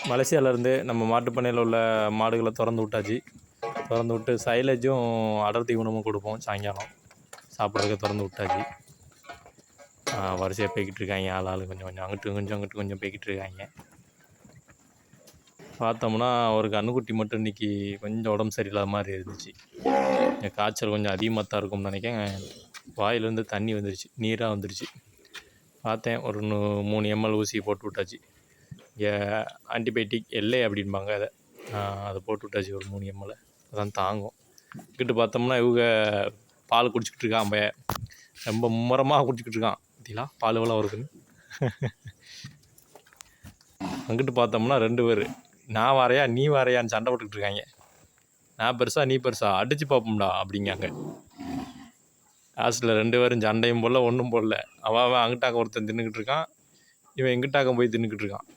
மலேசியாவிலேருந்து நம்ம மாட்டுப்பண்ணையில் உள்ள மாடுகளை திறந்து விட்டாச்சு. திறந்து விட்டு சைலேஜும் அடர் தீவனமும் கொடுப்போம். சாயங்காலம் சாப்பிட்றதுக்கு திறந்து விட்டாச்சு. வரிசையாக போய்கிட்டு இருக்காங்க. ஆள் கொஞ்சம் கொஞ்சம் அங்கிட்டு கொஞ்சம் போய்கிட்டு இருக்காங்க. பார்த்தோம்னா ஒரு கன்றுக்குட்டி மட்டும் இன்றைக்கி கொஞ்சம் உடம்பு சரியில்லாத மாதிரி இருந்துச்சு. காய்ச்சல் கொஞ்சம் அதிகமாக தான் இருக்கும்னு நினைக்கிறேன். வாயிலேருந்து தண்ணி வந்துருச்சு, நீராக வந்துருச்சு. பார்த்தேன் ஒரு 3 ml ஊசி போட்டு விட்டாச்சு. இங்கே ஆன்டிபயோட்டிக் எல்லை அப்படின்பாங்க, அதை போட்டு விட்டாச்சு ஒரு 3 ml. அதான் தாங்கும். இங்கிட்டு பார்த்தோம்னா இவங்க பால் குடிச்சிக்கிட்டு இருக்கான். ரொம்ப மும்முரமாக குடிச்சிக்கிட்டு இருக்கான். பார்த்தீங்களா பால் எவ்வளோ வருதுன்னு. அங்கிட்டு பார்த்தோம்னா 2 பேர் நான் வாரையா நீ வாரையான்னு சண்டை போட்டுக்கிட்டு இருக்காங்க. நான் பெருசா நீ பெருசா அடித்து பார்ப்போம்டா அப்படிங்காங்க. லாஸ்ட்டில் 2 பேரும் சண்டையும் போடல ஒன்றும் போடல. அவன் அங்கிட்டாக்க ஒருத்தன் தின்னுக்கிட்டு இருக்கான், இவன் எங்கிட்டாக்க போய் தின்னுக்கிட்டு இருக்கான்.